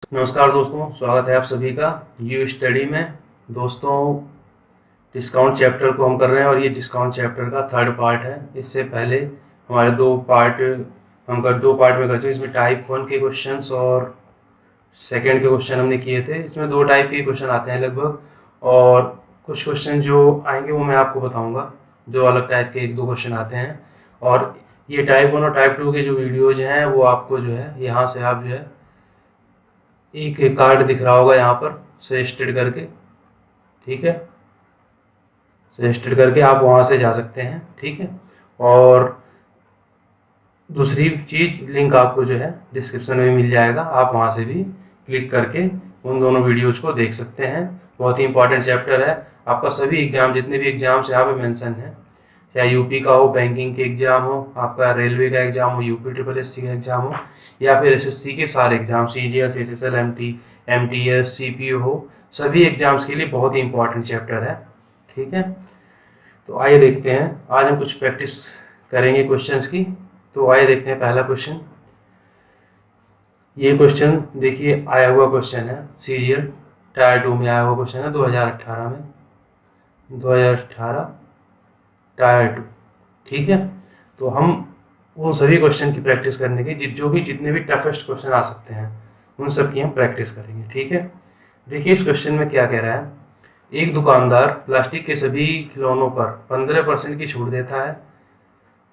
नमस्कार दोस्तों, स्वागत है आप सभी का यू स्टडी में। दोस्तों, डिस्काउंट चैप्टर को हम कर रहे हैं और ये डिस्काउंट चैप्टर का थर्ड पार्ट है। इससे पहले हमारे दो पार्ट में कर चुके। इसमें टाइप 1 के क्वेश्चंस और सेकंड के क्वेश्चन हमने किए थे। इसमें दो टाइप के क्वेश्चन आते हैं लगभग, और कुछ क्वेश्चन जो आएंगे वो मैं आपको बताऊँगा। जो अलग टाइप के एक दो क्वेश्चन आते हैं, और ये टाइप 1 और टाइप 2 के जो वीडियोज़ हैं वो आपको जो है यहाँ से आप जो है एक कार्ड दिख रहा होगा यहाँ पर सजेस्टेड करके, ठीक है। सजेस्टेड करके आप वहाँ से जा सकते हैं, ठीक है। और दूसरी चीज़, लिंक आपको जो है डिस्क्रिप्शन में मिल जाएगा, आप वहाँ से भी क्लिक करके उन दोनों वीडियोज को देख सकते हैं। बहुत ही इंपॉर्टेंट चैप्टर है। आपका सभी एग्जाम, जितने भी एग्जाम्स यहाँ पे मेंशन है, चाहे यूपी का हो, बैंकिंग के एग्जाम हो, आपका रेलवे का एग्जाम हो, यूपी ट्रिपल एससी का एग्जाम हो, या फिर एसएससी के सारे exam, CGL, SSL, MTS, CPO हो, सभी एग्जाम्स के लिए बहुत ही इंपॉर्टेंट चैप्टर है, ठीक है। तो आइए देखते हैं, आज हम कुछ प्रैक्टिस करेंगे क्वेश्चंस की। तो आइए देखते हैं पहला क्वेश्चन। ये क्वेश्चन देखिए, आया हुआ क्वेश्चन है, सीजीएल टायर 2 में आया हुआ क्वेश्चन है 2018 में, 2018 टायर 2, ठीक है। तो हम उन सभी क्वेश्चन की प्रैक्टिस करने की, जो भी जितने भी टफेस्ट क्वेश्चन आ सकते हैं उन सब की हम प्रैक्टिस करेंगे, ठीक है। देखिए इस क्वेश्चन में क्या कह रहा है। एक दुकानदार प्लास्टिक के सभी खिलौनों पर 15% की छूट देता है।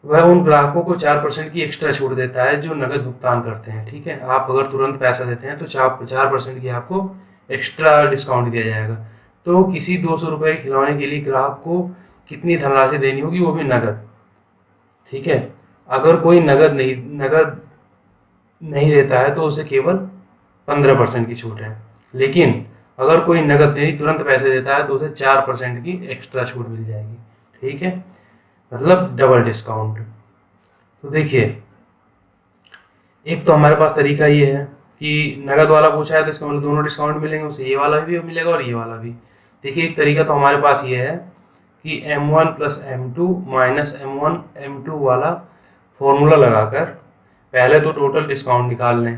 वह उन ग्राहकों को 4% की एक्स्ट्रा छूट देता है जो नकद भुगतान करते हैं, ठीक है। आप अगर तुरंत पैसा देते हैं तो 4% की आपको एक्स्ट्रा डिस्काउंट दिया जाएगा। तो किसी 200 रुपये के खिलौने के लिए ग्राहक को कितनी धनराशि देनी होगी, वो भी नकद, ठीक है। अगर कोई नगद नहीं देता है तो उसे केवल 15% की छूट है, लेकिन अगर कोई नगद नहीं, तुरंत पैसे देता है तो उसे 4% की एक्स्ट्रा छूट मिल जाएगी, ठीक है। मतलब डबल डिस्काउंट। तो देखिए, एक तो हमारे पास तरीका ये है कि नगद वाला पूछा है तो इसका मतलब दोनों डिस्काउंट मिलेंगे, उसे ये वाला भी मिलेगा और ये वाला भी। देखिए एक तरीका तो हमारे पास ये है कि M1 plus M2 minus M1 M2 वाला फॉर्मूला लगाकर पहले तो टोटल डिस्काउंट निकाल लें,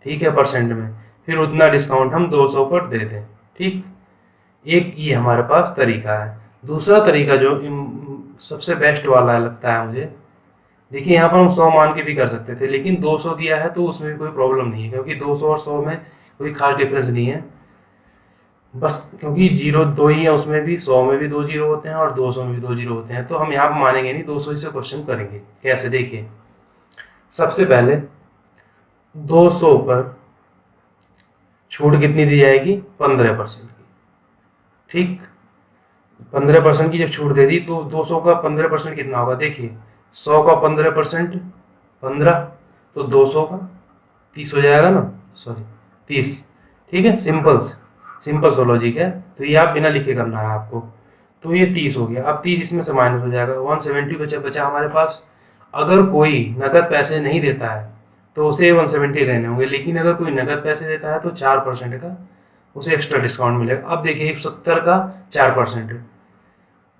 ठीक है, परसेंट में, फिर उतना डिस्काउंट हम 200 पर दे दें, ठीक। एक ये हमारे पास तरीका है। दूसरा तरीका जो सबसे बेस्ट वाला लगता है मुझे, देखिए यहाँ पर हम 100 मान के भी कर सकते थे, लेकिन 200 दिया है तो उसमें भी कोई प्रॉब्लम नहीं है, क्योंकि 200 और 100 में कोई खास डिफरेंस नहीं है। बस क्योंकि जीरो दो ही है, उसमें भी 100 में भी 2 जीरो होते हैं और 200 में भी 2 जीरो होते हैं, तो हम यहाँ पर मानेंगे नहीं, 200 से क्वेश्चन करेंगे। कैसे, देखिए सबसे पहले 200 पर छूट कितनी दी जाएगी, 15% की, ठीक। 15% की जब छूट दे दी तो 200 का 15% कितना होगा, देखिए 100 का 15% 15, तो 200 का 30 हो जाएगा ना, सॉरी 30, ठीक है। सिंपल सा लॉजिक है, तो ये आप बिना लिखे करना है आपको। तो ये 30 हो गया। अब 30 इसमें से माइनस हो जाएगा, 170 बचा हमारे पास। अगर कोई नकद पैसे नहीं देता है तो उसे 170 लेने होंगे, लेकिन अगर कोई नकद पैसे देता है तो 4% का उसे एक्स्ट्रा डिस्काउंट मिलेगा। अब देखिए 170 का 4%,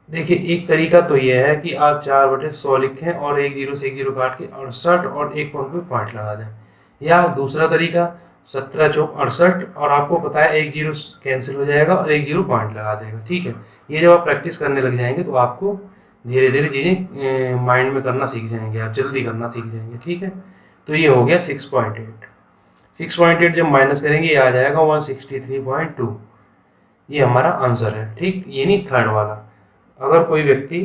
देखिए एक तरीका तो ये है कि आप 4/100 लिखें और एक जीरो से एक जीरो काट के 68 और एक पॉइंट पे पॉइंट लगा दें। या दूसरा तरीका 17 चौक 68, और आपको पता है एक जीरो कैंसिल हो जाएगा और एक जीरो पॉइंट लगा देगा, ठीक है। ये जब आप प्रैक्टिस करने लग जाएंगे तो आपको धीरे धीरे चीज़ें माइंड में करना सीख जाएंगे, आप जल्दी करना सीख जाएंगे, ठीक है। तो ये हो गया 6.8। 6.8 जब माइनस करेंगे ये आ जाएगा 163.2। ये हमारा आंसर है, ठीक। ये नहीं थर्ड वाला। अगर कोई व्यक्ति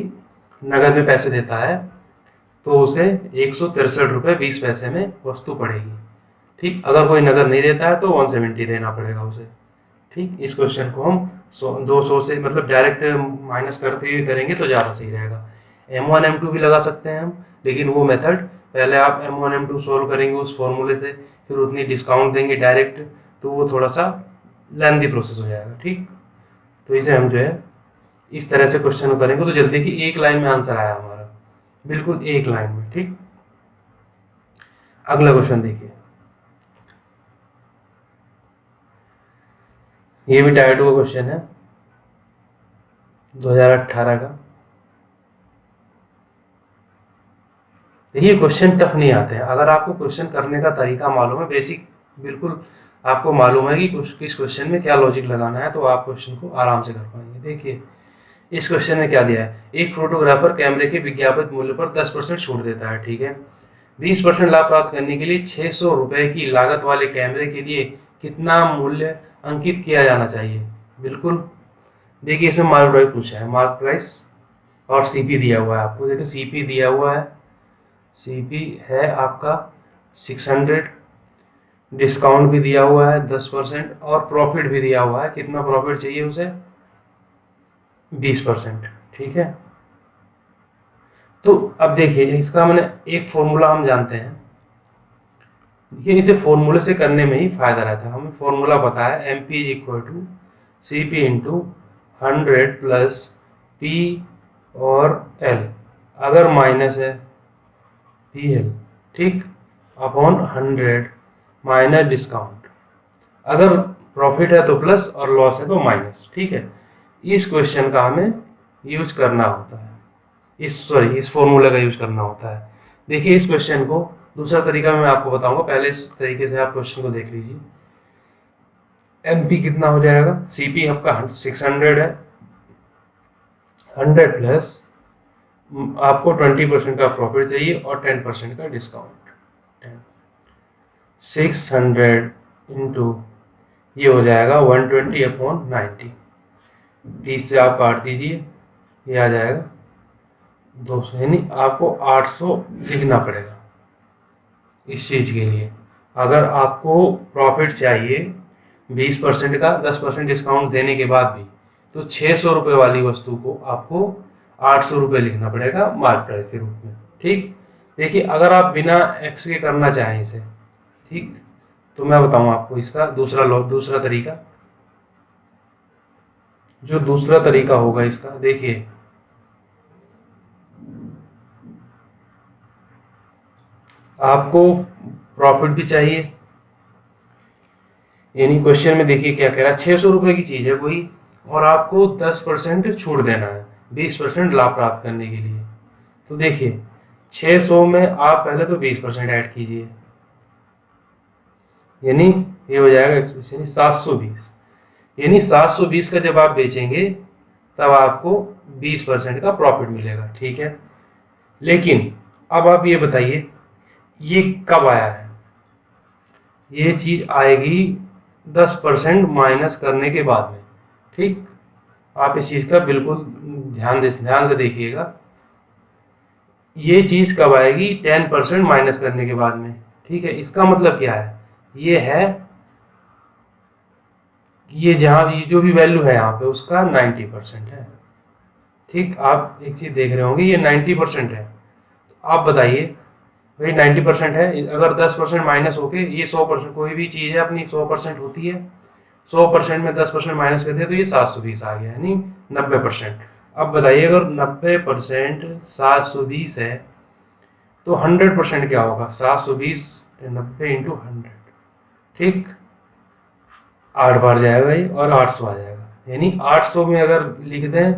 नगद में पैसे देता है तो उसे 163 रुपये 20 पैसे में वस्तु पड़ेगी, ठीक। अगर कोई नगद नहीं देता है तो 170 देना पड़ेगा उसे, ठीक। इस क्वेश्चन को हम 200 से मतलब डायरेक्ट माइनस करते हुए करेंगे तो ज़्यादा सही रहेगा। M1 M2 भी लगा सकते हैं हम, लेकिन वो मेथड पहले आप M1 M2 सोल्व करेंगे उस फॉर्मूले से, फिर उतनी डिस्काउंट देंगे डायरेक्ट, तो वो थोड़ा सा लेंथी प्रोसेस हो जाएगा, ठीक। तो इसे हम जो है इस तरह से क्वेश्चन करेंगे तो जल्दी की एक लाइन में आंसर आया हमारा, बिल्कुल एक लाइन में, ठीक। अगला क्वेश्चन देखिए, ये भी टायर 2 का क्वेश्चन है 2018 का। देखिए क्वेश्चन टफ नहीं आते हैं, अगर आपको क्वेश्चन करने का तरीका मालूम है, बेसिक बिल्कुल आपको मालूम है कि किस क्वेश्चन में क्या लॉजिक लगाना है, तो आप क्वेश्चन को आराम से कर पाएंगे। देखिए इस क्वेश्चन में क्या दिया है, एक फोटोग्राफर कैमरे के विज्ञापित मूल्य पर 10% छूट देता है, ठीक है। 20% लाभ प्राप्त करने के लिए 600 रुपए की लागत वाले कैमरे के लिए कितना मूल्य अंकित किया जाना चाहिए। बिल्कुल, देखिए इसमें मार्क प्राइस पूछा है, मार्क प्राइस और सीपी दिया हुआ है आपको। देखिए सीपी दिया हुआ है, सीपी है आपका 600, डिस्काउंट भी दिया हुआ है 10% और प्रॉफिट भी दिया हुआ है, कितना प्रॉफिट चाहिए उसे, 20%, ठीक है। तो अब देखिए इसका मैंने एक फॉर्मूला हम जानते हैं, ये इसे फॉर्मूले से करने में ही फायदा रहता है। हमें फॉर्मूला पता है, M P is equal to C P into 100 plus P और एल, अगर माइनस है पी एल, ठीक, अपॉन 100 माइनस डिस्काउंट, अगर प्रॉफिट है तो प्लस और लॉस है तो माइनस, ठीक है। इस क्वेश्चन का हमें यूज करना होता है, इस फॉर्मूले का यूज करना होता है। देखिए इस क्वेश्चन को दूसरा तरीका मैं आपको बताऊंगा, पहले इस तरीके से आप क्वेश्चन को देख लीजिए। एमपी कितना हो जाएगा, सीपी आपका 600 है, 100 प्लस आपको 20% का प्रॉफिट चाहिए और 10% का डिस्काउंट, 600 इंटू ये हो जाएगा 120 अपॉन 90, 30 से आप काट दीजिए, ये आ जाएगा 200, यानी आपको 800 लिखना पड़ेगा इस चीज के लिए। अगर आपको प्रॉफिट चाहिए 20% का 10% डिस्काउंट देने के बाद भी, तो 600 रुपये वाली वस्तु को आपको 800 रुपये लिखना पड़ेगा मार्क प्राइस के रूप में, ठीक। देखिए अगर आप बिना एक्स के करना चाहें इसे, ठीक, तो मैं बताऊं आपको इसका दूसरा तरीका, जो दूसरा तरीका होगा इसका, देखिए आपको प्रॉफिट भी चाहिए, यानी क्वेश्चन में देखिए क्या कह रहा है, 600 रुपये की चीज है कोई और आपको 10% छूट देना है 20% लाभ प्राप्त करने के लिए। तो देखिए 600 में आप पहले तो 20% ऐड कीजिए, यानी ये हो जाएगा 720, यानी 720 का जब आप बेचेंगे तब आपको 20% का प्रॉफिट मिलेगा, ठीक है। लेकिन अब आप ये बताइए ये कब आया है, ये चीज आएगी 10% माइनस करने के बाद में, ठीक। आप इस चीज का बिल्कुल ध्यान से देखिएगा, ये चीज कब आएगी, 10% माइनस करने के बाद में, ठीक है। इसका मतलब क्या है, ये है ये जहां ये जो भी वैल्यू है यहाँ पे उसका 90% है, ठीक। आप एक चीज देख रहे होंगे ये 90% है, तो आप बताइए भाई 90% है, अगर 10% माइनस होके ये 100%, कोई भी चीज है अपनी 100% होती है, 100% में 10% माइनस कर दिया तो ये 720 आ गया, यानी 90%। अब बताइए अगर 90% 720 है तो 100% क्या होगा, 720 90 इंटू 100, ठीक, 8 बार जाएगा ये और 800 आ जाएगा, यानी 800 में अगर लिख दें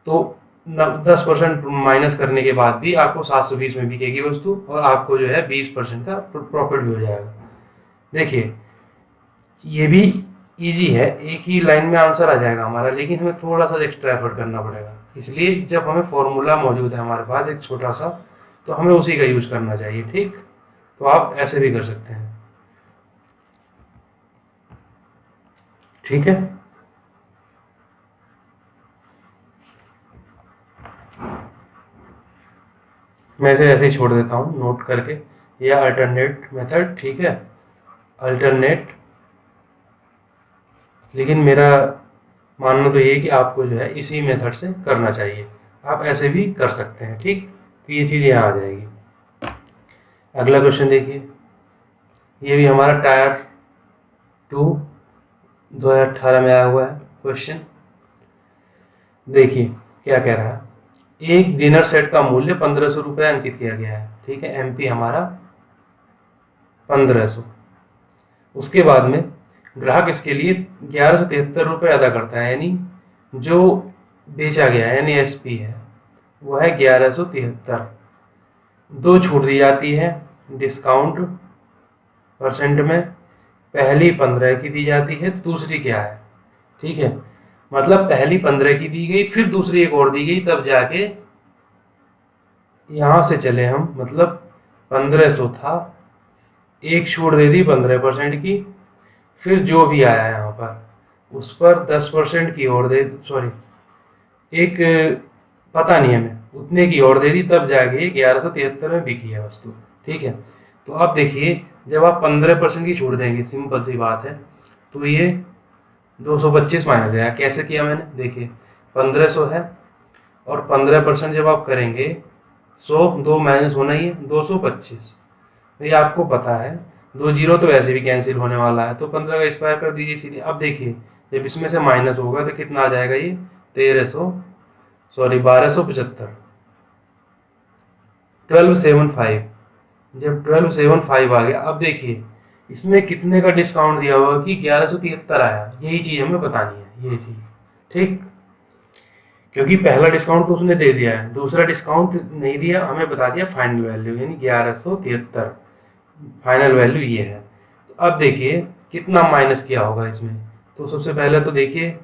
तो 10% माइनस करने के बाद भी आपको 720 में बिकेगी वस्तु और आपको जो है 20% का प्रॉफिट भी हो जाएगा। देखिए ये भी इजी है, एक ही लाइन में आंसर आ जाएगा हमारा, लेकिन हमें थोड़ा सा एक्स्ट्रा एफर्ट करना पड़ेगा। इसलिए जब हमें फॉर्मूला मौजूद है हमारे पास एक छोटा सा, तो हमें उसी का यूज करना चाहिए, ठीक। तो आप ऐसे भी कर सकते हैं, ठीक है। मैं इसे ऐसे ही छोड़ देता हूँ नोट करके, या अल्टरनेट मेथड, ठीक है, अल्टरनेट। लेकिन मेरा मानना तो ये है कि आपको जो है इसी मेथड से करना चाहिए, आप ऐसे भी कर सकते हैं, ठीक। तो ये चीज़ यहाँ आ जाएगी। अगला क्वेश्चन देखिए, ये भी हमारा टायर 2 2018 में आया हुआ है क्वेश्चन। देखिए क्या कह रहा है, एक डिनर सेट का मूल्य 1500 रुपये अंकित किया गया है, ठीक है, एमपी हमारा 1500। उसके बाद में ग्राहक इसके लिए 1173 रुपये अदा करता है, यानी जो बेचा गया है यानी एसपी है वो है 1173, 2 छूट दी जाती है डिस्काउंट परसेंट में, पहली 15 की दी जाती है तो दूसरी क्या है, ठीक है। मतलब पहली 15 की दी गई, फिर दूसरी एक और दी गई, तब जाके यहां से चले हम, मतलब 1500 था, एक छूट दे दी 15% की, फिर जो भी आया यहाँ पर उस पर 10% की और दे, सॉरी एक पता नहीं हमें, उतने की और दे दी, तब जाके 1173 में बिकी है वस्तु, ठीक है। तो अब देखिए, जब आप 15% की छूट देंगे, सिंपल सी बात है, तो ये 225 माइनस गया। कैसे किया मैंने, देखिए 1500 है और 15% जब आप करेंगे 100, 2 माइनस होना ही है, 225। तो ये आपको पता है, 2 जीरो तो वैसे भी कैंसिल होने वाला है, तो 15 का स्क्वायर कर दीजिए सीधे। अब देखिए जब इसमें से माइनस होगा तो कितना आ जाएगा, ये 1275, 1275। जब 1275 आ गया, अब देखिए इसमें कितने का डिस्काउंट दिया होगा कि 1173 आया, यही चीज हमें बतानी है, ये चीज, ठीक। क्योंकि पहला डिस्काउंट तो उसने दे दिया है, दूसरा डिस्काउंट नहीं दिया, हमें बता दिया फाइनल वैल्यू, यानी 1173 फाइनल वैल्यू ये है। तो अब देखिए कितना माइनस किया होगा इसमें, तो सबसे पहले तो देखिए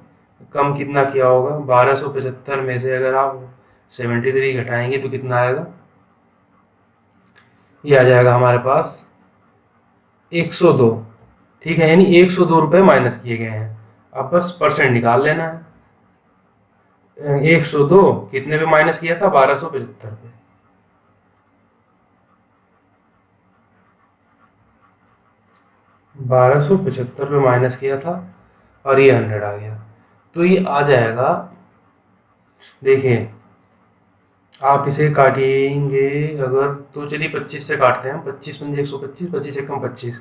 कम कितना किया होगा, 1275 में से अगर आप 73 घटाएंगे तो कितना आएगा, ये आ जाएगा हमारे पास 102, ठीक है। यानी 102 रुपये माइनस किए गए हैं। अब बस परसेंट निकाल लेना है। 102 कितने पे माइनस किया था, 1275 पे, 1275 पे माइनस किया था और ये 100 आ गया, तो ये आ जाएगा, देखिए आप इसे काटेंगे अगर, तो चलिए 25 से काटते हैं, 25 पंजे 125, 25 एकम 25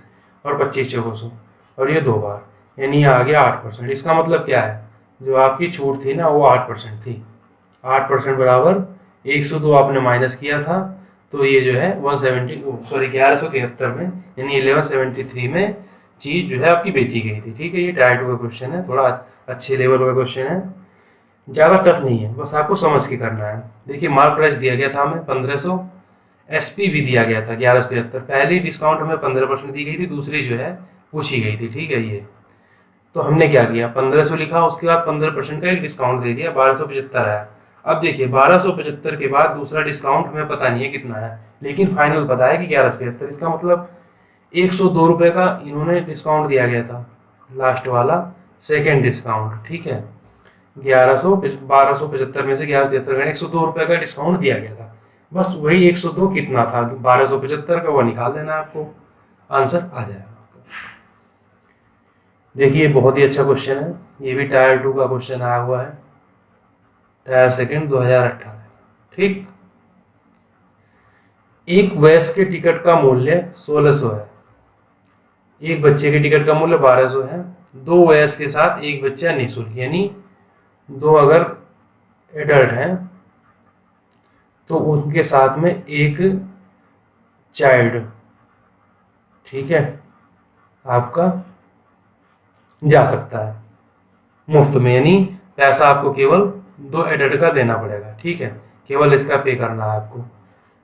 और 25 चौको 100, और ये 2 बार, यानी ये आ गया 8%। इसका मतलब क्या है, जो आपकी छूट थी ना वो 8% थी, 8% बराबर 102 आपने माइनस किया था, तो ये जो है 1173 में, यानी 1173 में चीज जो है आपकी बेची गई थी, ठीक है। ये टायर 2 का क्वेश्चन है, थोड़ा अच्छे लेवल का क्वेश्चन है, ज़्यादा टफ नहीं है, बस आपको समझ के करना है। देखिए मार्क प्राइस दिया गया था हमें 1500, एसपी भी दिया गया था 1173, पहली डिस्काउंट हमें 15% दी गई थी, दूसरी जो है पूछी गई थी, ठीक है। ये तो हमने क्या किया, 1500 लिखा, उसके बाद 15% का एक डिस्काउंट दे दिया, 1275 आया। अब देखिए 1275 के बाद दूसरा डिस्काउंट हमें पता नहीं है कितना है, लेकिन फाइनल पता है कि 1173, इसका मतलब 102 रुपये का इन्होंने डिस्काउंट दिया गया था, लास्ट वाला सेकेंड डिस्काउंट, ठीक है। 1275 में से 1173 का 102 रुपये का डिस्काउंट दिया गया था, बस वही 102 कितना था 1275 का, वो निकाल देना, आपको आंसर आ जाएगा। देखिए बहुत ही अच्छा क्वेश्चन है, ये भी टायर 2 का क्वेश्चन आया हुआ है, टायर सेकंड 2018, ठीक। एक वयस्क के टिकट का मूल्य 1600 है, एक बच्चे के टिकट का मूल्य 1200 है, 2 वयस्क के साथ एक बच्चा निःशुल्क, यानी 2 अगर एडल्ट हैं तो उनके साथ में एक चाइल्ड, ठीक है, आपका जा सकता है मुफ्त में, यानी पैसा आपको केवल 2 एडल्ट का देना पड़ेगा, ठीक है, केवल इसका पे करना है आपको,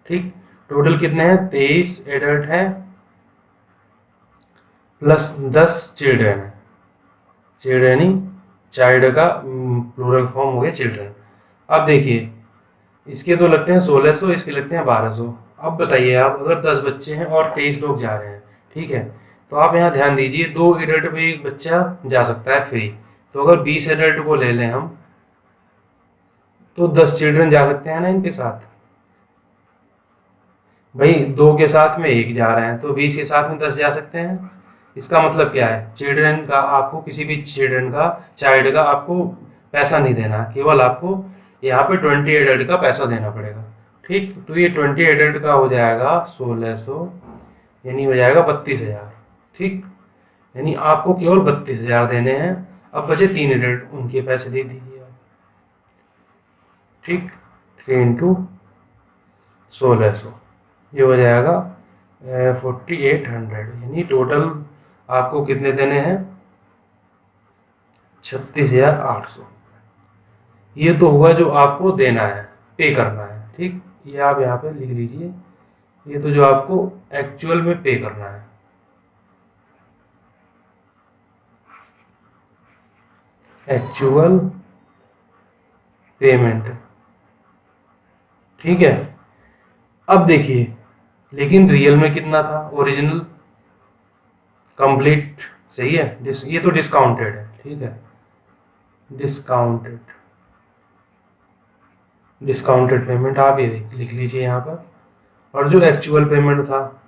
ठीक। टोटल कितने हैं, 23 एडल्ट हैं प्लस 10 चिल्ड्रन है, चिल्ड्रन ही चाइल्ड का प्लूरल फॉर्म हो गया चिल्ड्रन। अब देखिए इसके तो लगते हैं 1600, इसके लगते हैं 1200। अब बताइए आप, अगर 10 बच्चे हैं और 23 लोग जा रहे हैं, ठीक है, तो आप यहाँ ध्यान दीजिए, 2 एडल्ट पे एक बच्चा जा सकता है फ्री, तो अगर 20 एडल्ट को ले लें हम, तो 10 चिल्ड्रन जा सकते हैं ना इनके साथ, भाई 2 के साथ में 1 जा रहे हैं, तो 20 के साथ में 10 जा सकते हैं। इसका मतलब क्या है, चिल्ड्रन का आपको, किसी भी चिल्ड्रन का, चाइल्ड का आपको पैसा नहीं देना, केवल आपको यहाँ पे 20 एडल्ट का पैसा देना पड़ेगा, ठीक। तो ये 20 एडल्ट का हो जाएगा 1600, यानी हो जाएगा 32,000, ठीक। यानी आपको केवल 32,000 देने हैं। अब बचे 3 एडल्ट, उनके पैसे दे दीजिए आप, ठीक। 3 इंटू 1600, ये हो जाएगा 4800, यानी टोटल आपको कितने देने हैं, 36,800। ये तो हुआ जो आपको देना है, पे करना है, ठीक। ये आप यहाँ पे लिख लीजिए, ये तो जो आपको एक्चुअल में पे करना है, एक्चुअल पेमेंट, ठीक है। अब देखिए, लेकिन रियल में कितना था, ओरिजिनल कंप्लीट, सही है। ये तो डिस्काउंटेड है, ठीक है, डिस्काउंटेड, डिस्काउंटेड पेमेंट आप ये लिख लीजिए यहाँ पर। और जो एक्चुअल पेमेंट था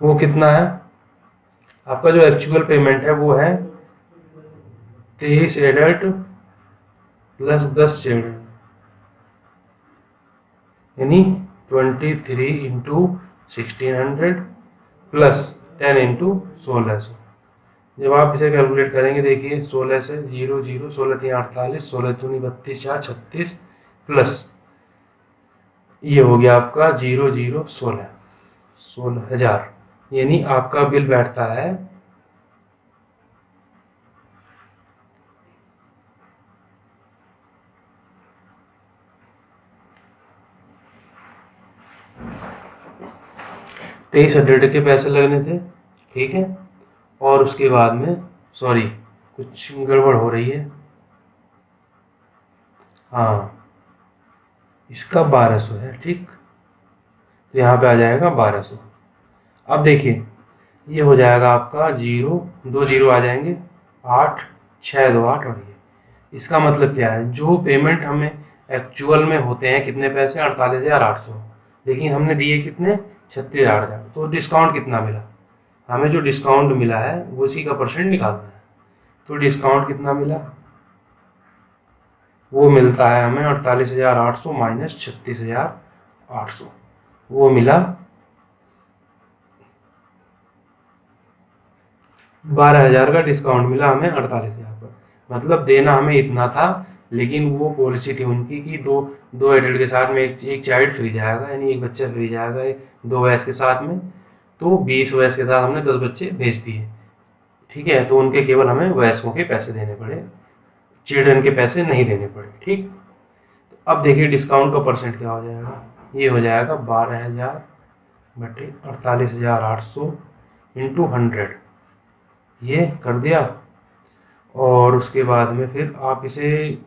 वो कितना है, आपका जो एक्चुअल पेमेंट है वो है 23 एडल्ट प्लस 10 चिल्ड्रन, यानी 23 इंटू 1600 प्लस 10 इंटू 1600। जब आप इसे कैलकुलेट करेंगे, देखिए 16 से 0 0, 16 3 48, 16 दूनी 32 4 36 प्लस ये हो गया आपका 0 0 16, 16,000, यानी आपका बिल बैठता है 2300 के पैसे लगने थे, ठीक है। और उसके बाद में, सॉरी कुछ गड़बड़ हो रही है, हाँ इसका 1200 है, ठीक, तो यहाँ पे आ जाएगा 1200। अब देखिए ये हो जाएगा आपका 0 2 0 आ जाएंगे, 8 6 2 8, और ये इसका मतलब क्या है, जो पेमेंट हमें एक्चुअल में होते हैं कितने पैसे, 48,800, लेकिन हमने दिए कितने, 36,000, तो डिस्काउंट कितना मिला, हमें जो डिस्काउंट मिला है वो उसी का परसेंट निकालना है। तो डिस्काउंट कितना मिला, वो मिलता है हमें 48,800 माइनस 36,800, वो मिला 12,000 का डिस्काउंट मिला हमें 48,000 पर। मतलब देना हमें इतना था, लेकिन वो पॉलिसी थी उनकी कि दो एडल्ट के साथ में एक चाइल्ड फ्री जाएगा, यानी एक बच्चा फ्री जाएगा 2 वयस्क के साथ में, तो 20 वयस्क के साथ हमने 10 बच्चे भेज दिए, ठीक है। तो उनके केवल हमें वयस्कों के पैसे देने पड़े, चिल्ड्रन के पैसे नहीं देने पड़े, ठीक। तो अब देखिए डिस्काउंट का परसेंट क्या हो जाएगा, ये हो जाएगा 12,000 बटे 48,800 इंटू 100, ये कर दिया। और उसके बाद में फिर आप इसे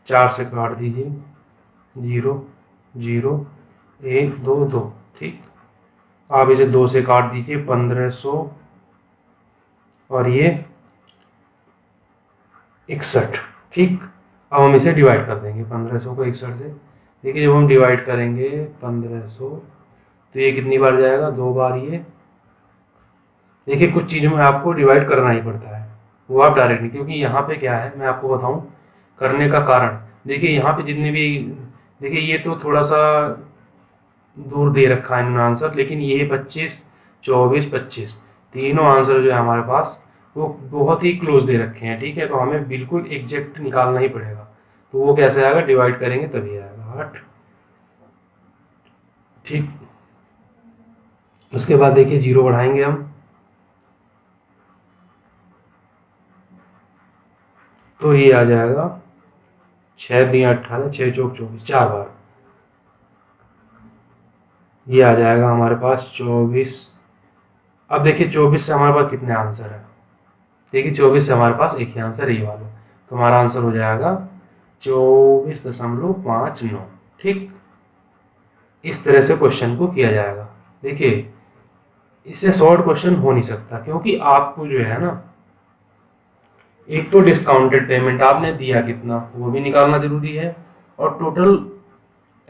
4 से काट दीजिए, 0 0 1 2 2, ठीक। आप इसे 2 से काट दीजिए, 1500, और ये 61, ठीक। अब हम इसे डिवाइड कर देंगे 1500 को 61 से। देखिए जब हम डिवाइड करेंगे 1500, तो ये कितनी बार जाएगा, 2 बार। ये देखिए कुछ चीज़ों में आपको डिवाइड करना ही पड़ता है, वो आप डायरेक्ट नहीं, क्योंकि यहाँ पे क्या है मैं आपको बताऊं करने का कारण। देखिए यहाँ पे जितने भी, देखिए ये तो थोड़ा सा दूर दे रखा है इन्होंने आंसर, लेकिन ये 25 24 25 तीनों आंसर जो है हमारे पास वो बहुत ही क्लोज दे रखे हैं, ठीक है। तो हमें बिल्कुल एग्जैक्ट निकालना ही पड़ेगा। तो वो कैसे आएगा, डिवाइड करेंगे तभी आएगा 8, ठीक। उसके बाद देखिए 0 बढ़ाएंगे हम, तो ये आ जाएगा 6 दिया 18, 6 चौक 24, 4 बार, ये आ जाएगा हमारे पास 24। अब देखिए 24 से हमारे पास कितने आंसर है, देखिए 24 से हमारे पास एक ही आंसर है, ये वाला, तो हमारा आंसर हो जाएगा 24.59, ठीक। इस तरह से क्वेश्चन को किया जाएगा। देखिए इससे शॉर्ट क्वेश्चन हो नहीं सकता, क्योंकि आपको जो है ना, एक तो डिस्काउंटेड पेमेंट आपने दिया कितना वो भी निकालना जरूरी है, और टोटल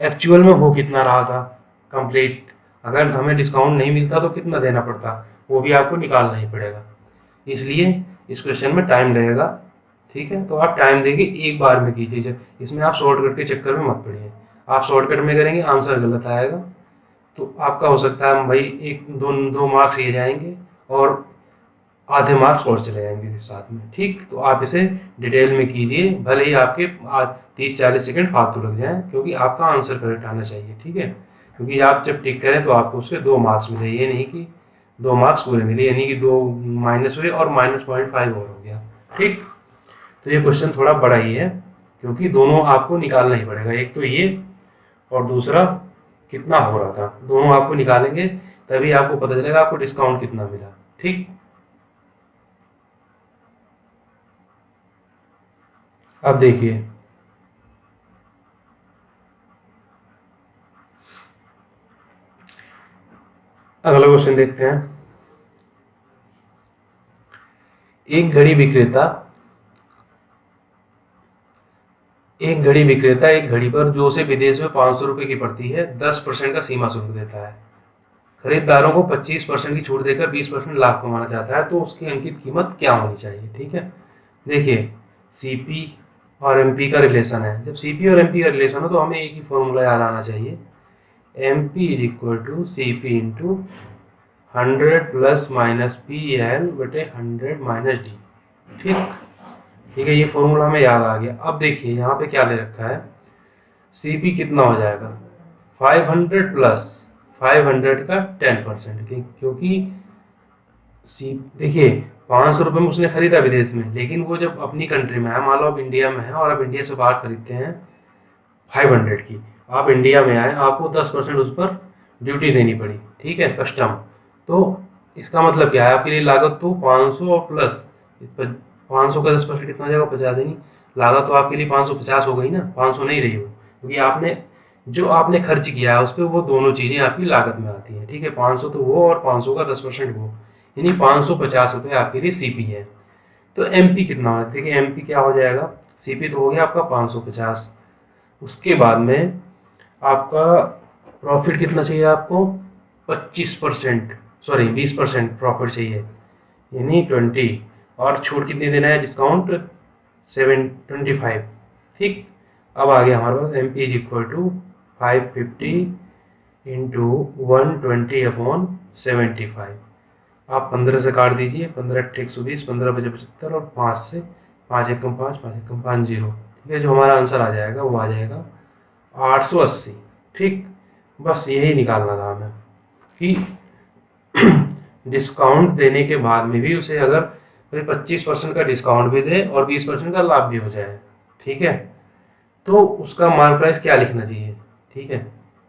एक्चुअल में हो कितना रहा था कंप्लीट, अगर हमें डिस्काउंट नहीं मिलता तो कितना देना पड़ता, वो भी आपको निकालना ही पड़ेगा। इसलिए इस क्वेश्चन में टाइम लगेगा, ठीक है। तो आप टाइम देके एक बार में कीजिए, इसमें आप शॉर्टकट के चक्कर में मत पड़िए। आप शॉर्टकट में करेंगे आंसर गलत आएगा, तो आपका हो सकता है भाई 1 2 मार्क्स ये जाएंगे और आधे मार्क्स और चले जाएंगे साथ में, ठीक। तो आप इसे डिटेल में कीजिए, भले ही आपके 30-40 सेकंड फालतू लग जाएं, क्योंकि आपका आंसर करेक्ट आना चाहिए, ठीक है। क्योंकि आप जब टिक करें तो आपको उसके 2 मार्क्स मिले, ये नहीं कि 2 मार्क्स पूरे मिले, यानी कि 2 माइनस हुए और -0.5 और हो गया, ठीक। तो ये क्वेश्चन थोड़ा बड़ा ही है, क्योंकि दोनों आपको निकालना ही पड़ेगा, एक तो ये और दूसरा कितना हो रहा था, दोनों आपको निकालेंगे। तभी आपको पता चलेगा आपको डिस्काउंट कितना मिला। ठीक, अब देखिए अगला क्वेश्चन देखते हैं। एक घड़ी विक्रेता एक घड़ी पर जो उसे विदेश में 500 रुपए की पड़ती है 10% का सीमा शुल्क देता है। खरीदारों को 25% की छूट देकर 20% लाभ कमाना चाहता है, तो उसकी अंकित कीमत क्या होनी चाहिए। ठीक है, देखिए सीपी और एमपी का रिलेशन है। जब सीपी और एमपी का रिलेशन हो तो हमें एक ही फॉर्मूला याद आना चाहिए, MP is equal to CP into 100 plus minus P L बटे 100 माइनस डी। ठीक है, ये फॉर्मूला हमें याद आ गया। अब देखिए यहाँ पे क्या दे रखा है, सीपी कितना हो जाएगा 500 प्लस 500 का 10%, क्योंकि देखिए 500 रुपये में उसने खरीदा विदेश में, लेकिन वो जब अपनी कंट्री में है, मान लो आप इंडिया में है और आप इंडिया से बाहर खरीदते हैं 500 की, आप इंडिया में आए, आपको 10% उस पर ड्यूटी देनी पड़ी। ठीक है, कस्टम। तो इसका मतलब क्या है, आपके लिए लागत तो 500 और प्लस 500 का 10% कितना हो जाएगा 50 देनी, लागत तो आपके लिए 550 हो गई ना, 500 नहीं रही हो, क्योंकि आपने जो आपने खर्च किया है उस पर वो दोनों चीज़ें आपकी लागत में आती हैं। ठीक है, 500 तो वो और 500 का 10% वो, यानी 550 रुपये आपके लिए सीपी है। तो एमपी कितना होगा, देखिए एमपी क्या हो जाएगा, सीपी तो हो गया आपका 550, उसके बाद में आपका प्रॉफिट कितना चाहिए आपको 25%, सॉरी 20% प्रॉफिट चाहिए, यानी 20, और छूट कितनी देना है, डिस्काउंट 725। ठीक, अब आ गया हमारे पास M P is equal to 550 into 120/75। आप 15 से काट दीजिए, 15 × 120, 15 × 75 और 5 से 5 एकम 5, 5 एकम 5 0। ठीक है, जो हमारा आंसर आ जाएगा वो आ जाएगा 880। ठीक, बस यही निकालना था हमें कि डिस्काउंट देने के बाद में भी उसे अगर 25% का डिस्काउंट भी दे और 20% का लाभ भी हो जाए, ठीक है, तो उसका मार्क प्राइस क्या लिखना चाहिए। ठीक है,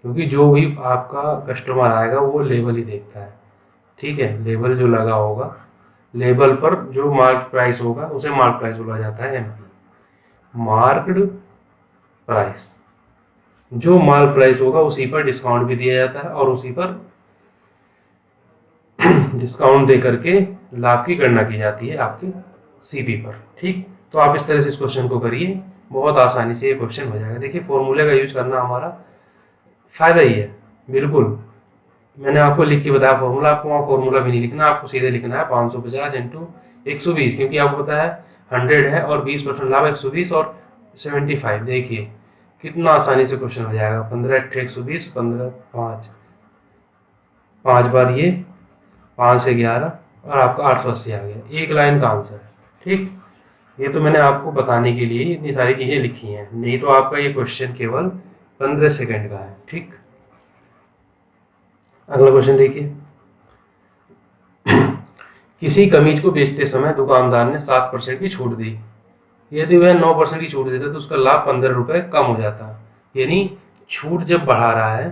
क्योंकि जो भी आपका कस्टमर आएगा वो लेबल ही देखता है। ठीक है, लेबल जो लगा होगा, लेबल पर जो मार्क प्राइस होगा उसे मार्क प्राइस बोला जाता है, एमपी मार्क्ड प्राइस। जो मार्क प्राइस होगा उसी पर डिस्काउंट भी दिया जाता है और उसी पर डिस्काउंट दे करके लाभ की गणना की जाती है आपके सीपी पर। ठीक, तो आप इस तरह से इस क्वेश्चन को करिए, बहुत आसानी से ये क्वेश्चन हो जाएगा। देखिए फॉर्मूले का यूज करना हमारा फायदा ही है, बिल्कुल मैंने आपको लिख के बताया फॉर्मूला, आपको वहाँ फॉर्मूला भी नहीं लिखना, आपको सीधे लिखना है 550 इंटू 120, क्योंकि आपको पता है 100 है और 20% लाभ 120 और 75। देखिए कितना आसानी से क्वेश्चन हो जाएगा, 15 × 120, 15 5 बार ये 5 से 11 और आपका 880 आ गया, एक लाइन का आंसर है। ठीक, ये तो मैंने आपको बताने के लिए इतनी सारी चीज़ें लिखी हैं, नहीं तो आपका ये क्वेश्चन केवल 15 सेकंड का है। ठीक, अगला क्वेश्चन देखिए। किसी कमीज को बेचते समय दुकानदार ने 7% की छूट दी, यदि वह 9% की छूट देता तो उसका लाभ 15 रुपये कम हो जाता। यानी छूट जब बढ़ा रहा है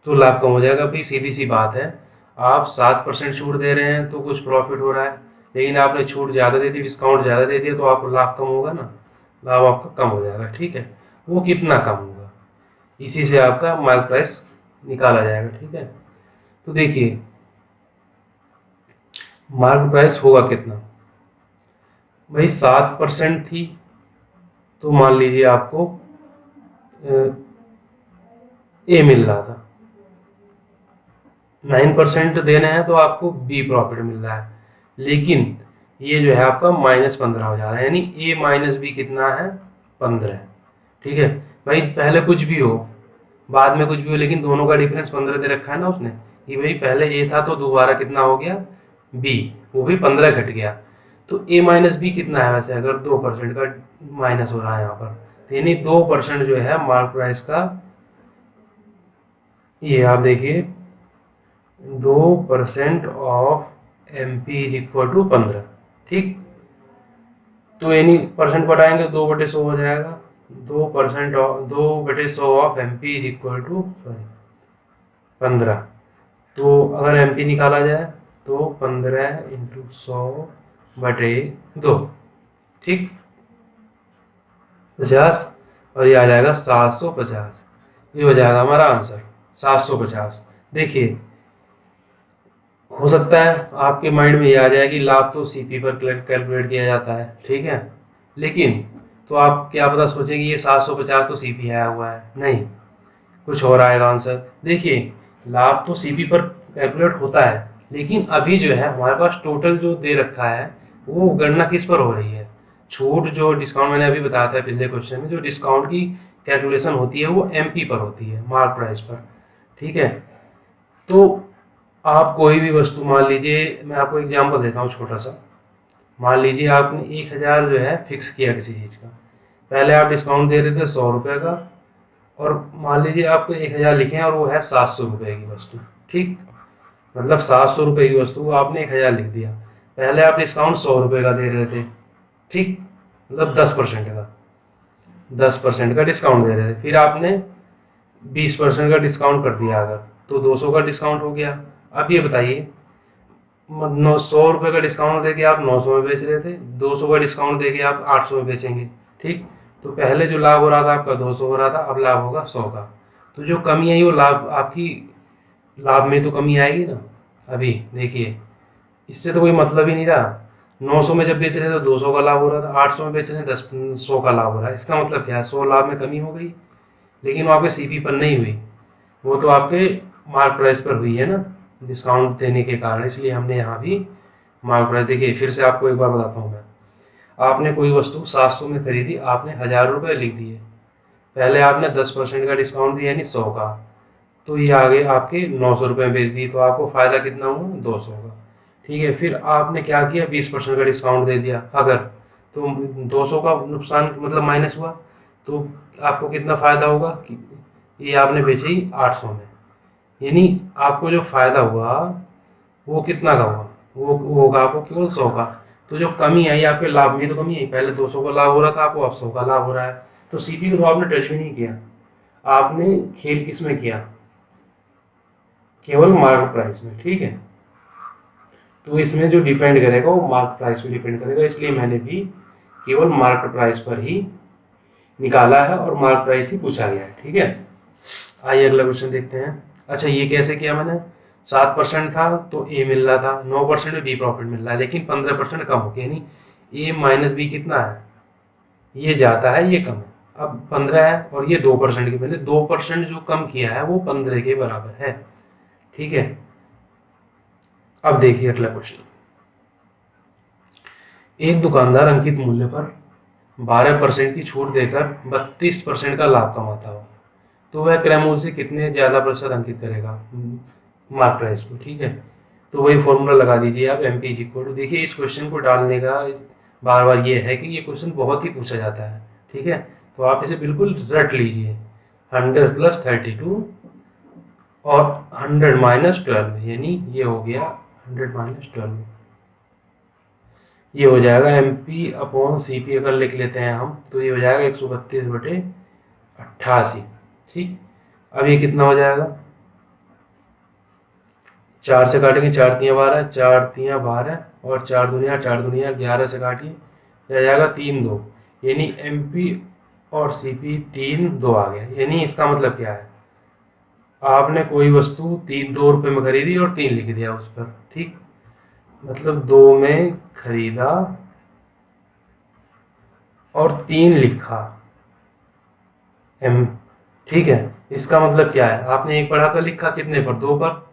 तो लाभ कम हो जाएगा। भाई सीधी सी बात है, आप 7% छूट दे रहे हैं तो कुछ प्रॉफिट हो रहा है, लेकिन आपने छूट ज़्यादा दे दी, डिस्काउंट ज़्यादा दे दिया, तो आपको लाभ कम होगा ना, लाभ आपका कम हो जाएगा। ठीक है, वो कितना कम होगा, इसी से आपका मार्क प्राइस निकाला जाएगा। ठीक है, तो देखिए मार्क प्राइस होगा कितना, भाई 7% थी तो मान लीजिए आपको ए मिल रहा था, 9% देना है तो आपको बी प्रॉफिट मिल रहा है, लेकिन ये जो है आपका -15 हो जा रहा है, यानी ए माइनस बी कितना है 15। ठीक है भाई, पहले कुछ भी हो बाद में कुछ भी हो, लेकिन दोनों का डिफरेंस 15 दे रखा है ना उसने, कि भाई पहले ए था तो दोबारा कितना हो गया बी, वो भी 15 घट गया, तो ए माइनस बी कितना है वैसे, अगर 2% का माइनस हो रहा है यहाँ पर, तो यानी 2% जो है मार्क प्राइस का, ये आप देखिए 2% of M P is equal to 15। ठीक, तो यानी परसेंट बढ़ाएंगे 2/100 हो जाएगा, 2/100 of M P is equal to 15। तो अगर एमपी निकाला जाए तो 15 × 100/2, ठीक, 50, और ये आ जाएगा 750। ये हो जाएगा हमारा आंसर 750। देखिए, हो सकता है आपके माइंड में ये आ जाए कि लाभ तो सीपी पर कैलकुलेट किया जाता है, ठीक है, लेकिन तो आप क्या पता सोचेंगे ये 750 तो सीपी आया हुआ है, नहीं, कुछ और आएगा आंसर। देखिए, लाभ तो सीपी पर कैलकुलेट होता है, लेकिन अभी जो है हमारे पास टोटल जो दे रखा है वो गणना किस पर हो रही है, छूट जो डिस्काउंट मैंने अभी बताया था पिछले क्वेश्चन में, जो डिस्काउंट की कैलकुलेशन होती है वो एमपी पर होती है, मार्क प्राइस पर, ठीक है। तो आप कोई भी वस्तु, मान लीजिए, मैं आपको एग्जांपल देता हूँ छोटा सा। मान लीजिए आपने 1000 जो है फिक्स किया किसी चीज़ का, पहले आप डिस्काउंट दे रहे थे 100 रुपये का, और मान लीजिए आपको 1000 लिखे हैं और वो है 700 रुपये की वस्तु, ठीक, मतलब 700 रुपये की वस्तु को आपने 1000 लिख दिया। पहले आप डिस्काउंट 100 रुपये का दे रहे थे, ठीक, मतलब 10% का, 10% का डिस्काउंट दे रहे थे, फिर आपने 20% का डिस्काउंट कर दिया अगर, तो 200 का डिस्काउंट हो गया। अब ये बताइए, 100 रुपये का डिस्काउंट देके आप 900 में बेच रहे थे, 200 का डिस्काउंट देके आप 800 में बेचेंगे, ठीक, तो पहले जो लाभ हो रहा था आपका 200 हो रहा था, अब लाभ होगा 100 का। तो जो कमी आई वो लाभ आपकी, लाभ में तो कमी आएगी ना। अभी देखिए, इससे तो कोई मतलब ही नहीं रहा, 900 में जब बेच रहे थे 200 का लाभ हो रहा था, 800 में बेच रहे थे 100 का लाभ हो रहा है, इसका मतलब क्या है, 100 लाभ में कमी हो गई, लेकिन वो आपके सीपी पर नहीं हुई, वो तो आपके मार्क प्राइस पर हुई है ना, डिस्काउंट देने के कारण, इसलिए हमने यहाँ भी मार्क प्राइस। देखिए, फिर से आपको एक बार बताता हूँ मैं, आपने कोई वस्तु 700 में खरीदी, आपने 1000 रुपये लिख दिए, पहले आपने 10% का डिस्काउंट दिया यानी 100 का, तो ये आगे आपके 900 रुपये में बेच दी, तो आपको फ़ायदा कितना हुआ, 200 का, ठीक है। फिर आपने क्या किया, 20% का डिस्काउंट दे दिया अगर, तो 200 का नुकसान मतलब माइनस हुआ, तो आपको कितना फ़ायदा होगा कि ये आपने बेची 800 में, यानी आपको जो फ़ायदा हुआ वो कितना का हुआ, वो होगा आपको केवल 100 का। तो जो कमी आई आपके लाभ में, तो कमी आई, पहले 200 का लाभ हो रहा था आपको, अब 100 का लाभ हो रहा है, तो सीपी को तो आपने टच भी नहीं किया, आपने खेल किस में किया, केवल मार्क प्राइस में, ठीक है। तो इसमें जो डिपेंड करेगा वो मार्क प्राइस पे डिपेंड करेगा, इसलिए मैंने भी केवल मार्क प्राइस पर ही निकाला है और मार्क प्राइस ही पूछा गया है, ठीक है। आइए अगला क्वेश्चन देखते हैं। अच्छा, ये कैसे किया मैंने, 7% था तो ए मिल रहा था, 9% में बी प्रॉफिट मिल रहा है, लेकिन 15% कम हो गया, यानी ए माइनस बी कितना है, ये जाता है, ये कम है, अब 15 है और ये 2% के, मैंने 2% जो कम किया है वो 15 के बराबर है, ठीक है। अब देखिए अगला क्वेश्चन, एक दुकानदार अंकित मूल्य पर 12% की छूट देकर 32% का लाभ कमाता हो, तो वह क्रय मूल्य से कितने ज़्यादा प्रतिशत अंकित करेगा मार्क प्राइस को, ठीक है। तो वही फॉर्मूला लगा दीजिए आप, एम पी इक्वल टू, देखिए इस क्वेश्चन को डालने का बार बार ये है कि ये क्वेश्चन बहुत ही पूछा जाता है, ठीक है, तो आप इसे बिल्कुल रट लीजिए, 100 + 32 और 100 - 12, यानी ये हो गया 100 - 12, ये हो जाएगा M P upon C P, अगर लिख लेते हैं हम तो ये हो जाएगा 132/88, ठीक। अब ये कितना हो जाएगा, 4 से काटेंगे, 4 × 3 = 12, 4 × 3 = 12 और 4 दूनिया 11 से काटिए, रह जाएगा 3 2, यानी एम पी और सी पी 3 2 आ गया, यानी इसका मतलब क्या है, आपने कोई वस्तु 2 रुपये में खरीदी और 3 लिख दिया उस पर, ठीक, मतलब 2 में खरीदा और 3 लिखा एम, ठीक है। इसका मतलब क्या है, आपने एक बढ़ाकर लिखा कितने पर, 2 पर,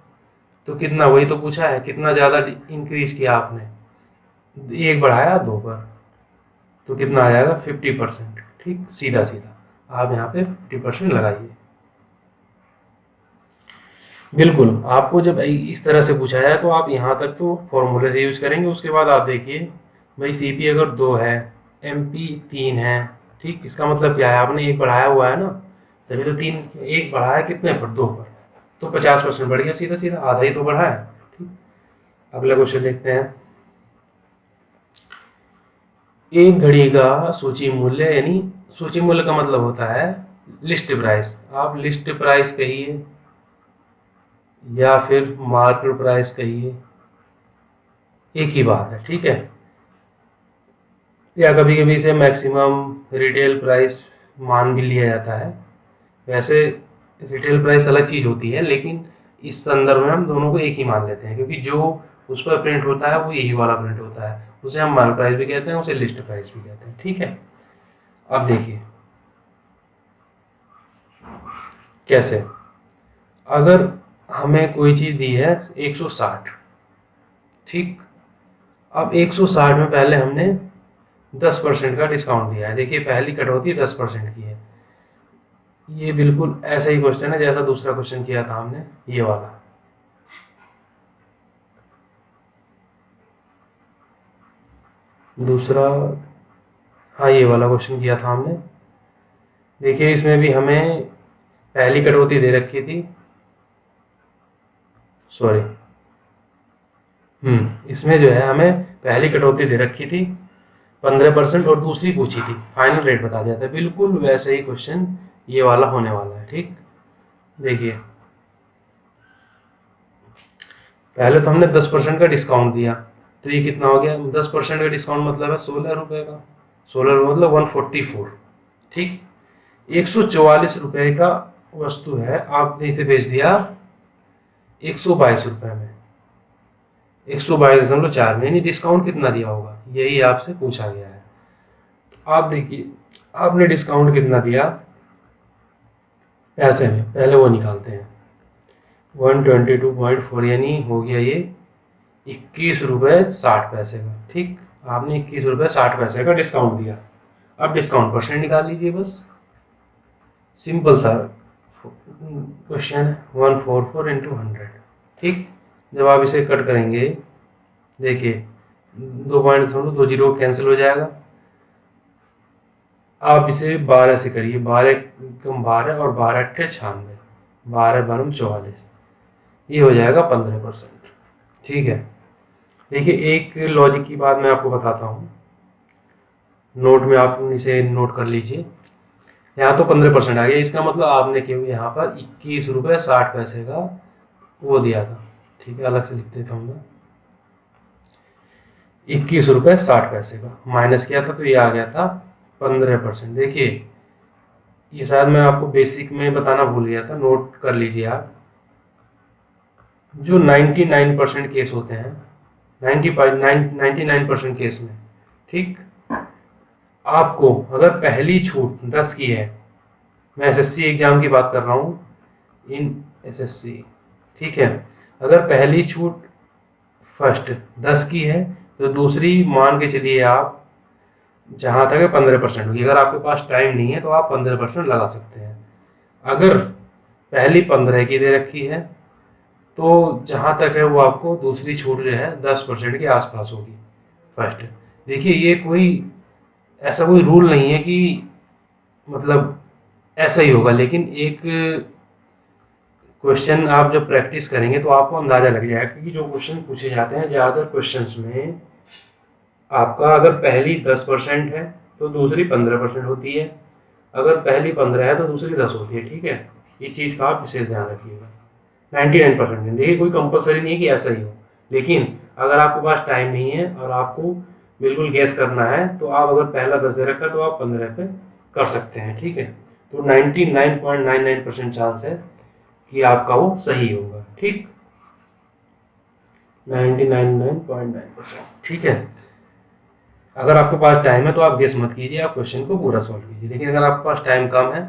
तो कितना, वही तो पूछा है, कितना ज़्यादा इंक्रीज किया आपने, एक बढ़ाया 2 पर, तो कितना आ जाएगा 50%, ठीक, सीधा सीधा आप यहाँ पे 50% लगाइए। बिल्कुल, आपको जब इस तरह से पूछा है तो आप यहाँ तक तो फॉर्मूले से यूज करेंगे, उसके बाद आप देखिए भाई सी पी अगर 2 है, एम पी 3 है, ठीक, इसका मतलब क्या है, आपने एक बढ़ाया हुआ है ना, तभी तो 3, एक बढ़ाया कितने पर, 2 पर, तो 50% बढ़ गया, सीधा सीधा आधा ही तो बढ़ा है, ठीक। अगला क्वेश्चन देखते हैं, एक घड़ी का सूची मूल्य, यानी सूची मूल्य का मतलब होता है लिस्ट प्राइस, आप लिस्ट प्राइस कहिए या फिर मार्केट प्राइस कहिए, एक ही बात है, ठीक है। या कभी कभी इसे मैक्सिमम रिटेल प्राइस मान भी लिया जाता है। वैसे रिटेल प्राइस अलग चीज़ होती है, लेकिन इस संदर्भ में हम दोनों को एक ही मान लेते हैं, क्योंकि जो उस पर प्रिंट होता है वो यही वाला प्रिंट होता है। उसे हम मार्केट प्राइस भी कहते हैं, उसे लिस्ट प्राइस भी कहते हैं, ठीक है। अब देखिए कैसे, अगर हमें कोई चीज़ दी है 160, ठीक। अब 160 में पहले हमने 10% का डिस्काउंट दिया है। देखिए पहली कटौती 10% की है। ये बिल्कुल ऐसा ही क्वेश्चन है जैसा दूसरा क्वेश्चन किया था हमने, ये वाला। दूसरा, हाँ ये वाला क्वेश्चन किया था हमने। देखिए इसमें भी हमें पहली कटौती दे रखी थी, सॉरी, इसमें जो है हमें पहली कटौती दे रखी थी 15% और दूसरी पूछी थी, फाइनल रेट बता दिया था। बिल्कुल वैसे ही क्वेश्चन ये वाला होने वाला है, ठीक। देखिए पहले तो हमने 10% का डिस्काउंट दिया, तो ये कितना हो गया, 10% का डिस्काउंट मतलब है 16 रुपये का, 16 मतलब 144, ठीक। 144 रुपये का वस्तु है, आपने इसे बेच दिया 122 रुपये में, 122.4 में, यानी डिस्काउंट कितना दिया होगा, यही आपसे पूछा गया है। आप देखिए आपने डिस्काउंट कितना दिया पैसे में, पहले वो निकालते हैं। 122.4 यानी हो गया ये 21 रुपये 60 पैसे का, ठीक। आपने 21 रुपये 60 पैसे का डिस्काउंट दिया। अब डिस्काउंट परसेंट निकाल लीजिए, बस सिंपल सा क्वेश्चन है, 144 इंटू 100, ठीक। जब आप इसे कट करेंगे, देखिए 2.20 कैंसिल हो जाएगा। आप इसे 12 से करिए, 12 कम 12 और 12 अट्ठे 96, 12 बनम 44, ये हो जाएगा 15%, ठीक है। देखिए एक लॉजिक की बात मैं आपको बताता हूँ, नोट में आप इसे नोट कर लीजिए। यहाँ तो 15% आ गया, इसका मतलब आपने क्यों यहाँ पर 21 रुपये 60 पैसे का वो दिया था, ठीक है। अलग से लिख देता हूँ मैं, 21 रुपये 60 पैसे का माइनस किया था, तो ये आ गया था 15%। देखिए ये शायद मैं आपको बेसिक में बताना भूल गया था, नोट कर लीजिए आप। जो 99% केस होते हैं, 99% केस में, ठीक, आपको अगर पहली छूट 10 की है, मैं एसएससी एग्जाम की बात कर रहा हूँ, इन एसएससी, ठीक है। अगर पहली छूट फर्स्ट 10 की है, तो दूसरी मान के चलिए आप जहाँ तक है 15% होगी। अगर आपके पास टाइम नहीं है तो आप 15% लगा सकते हैं। अगर पहली 15 की दे रखी है, तो जहाँ तक है वो आपको दूसरी छूट जो है 10% के आसपास होगी फर्स्ट। देखिए ये कोई ऐसा कोई रूल नहीं है कि मतलब ऐसा ही होगा, लेकिन एक क्वेश्चन आप जब प्रैक्टिस करेंगे तो आपको अंदाजा लग जाएगा, क्योंकि जो क्वेश्चन पूछे जाते हैं ज़्यादातर क्वेश्चंस में आपका अगर पहली 10% है तो दूसरी 15% होती है, अगर पहली 15 है तो दूसरी 10 होती है, ठीक है। इस चीज़ का आप विशेष ध्यान रखिएगा। 99% देखिए कोई कंपलसरी नहीं है कि ऐसा ही हो, लेकिन अगर आपके पास टाइम नहीं है और आपको बिल्कुल गैस करना है, तो आप अगर पहला 10 दे रखा है तो आप 15 पे कर सकते हैं, ठीक है। तो 99.99% चांस है कि आपका वो सही होगा, ठीक, 99.9%, ठीक है। अगर आपके पास टाइम है तो आप गेस मत कीजिए, आप क्वेश्चन को पूरा सॉल्व कीजिए। लेकिन अगर आपके पास टाइम कम है,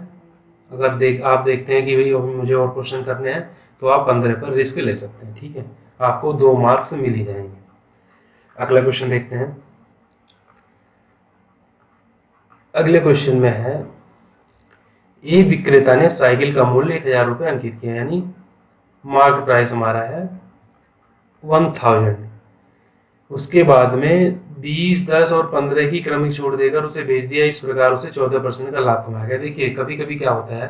अगर आप देखते हैं कि भाई मुझे और क्वेश्चन करने हैं, तो आप 15 पर रिस्क ले सकते हैं, ठीक है। आपको 2 मार्क्स मिल ही जाएंगे। अगला क्वेश्चन देखते हैं। अगले क्वेश्चन में है, ए विक्रेता ने साइकिल का मूल्य 1000 रुपये अंकित किया, यानी मार्केट प्राइस हमारा है 1000। उसके बाद में 20, 10 और 15 की क्रमिक छूट देकर उसे भेज दिया, इस प्रकार उसे 14% का लाभ कमाया गया। देखिए कभी कभी क्या होता है,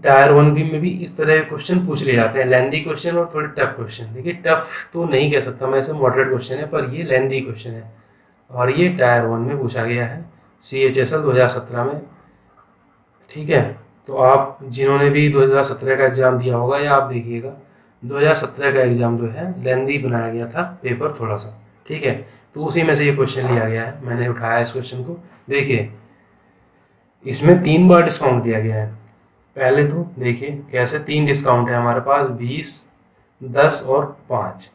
टायर 1 बी में भी इस तरह के क्वेश्चन पूछ लिए जाते हैं, लेंदी क्वेश्चन और थोड़े टफ क्वेश्चन। देखिए टफ तो नहीं कह सकता मैं, इसे मॉडरेट क्वेश्चन है, पर ये लेंदी क्वेश्चन है और ये टायर 1 में पूछा गया है CHSL 2017 में, ठीक है। तो आप जिन्होंने भी 2017 का एग्ज़ाम दिया होगा या आप देखिएगा 2017 का एग्ज़ाम जो है लेंदी बनाया गया था पेपर थोड़ा सा, ठीक है। तो उसी में से ये क्वेश्चन लिया गया है, मैंने उठाया इस क्वेश्चन को। देखिए इसमें 3 बार डिस्काउंट दिया गया है। पहले तो देखिए कैसे 3 डिस्काउंट है हमारे पास, 20, 10 और 5,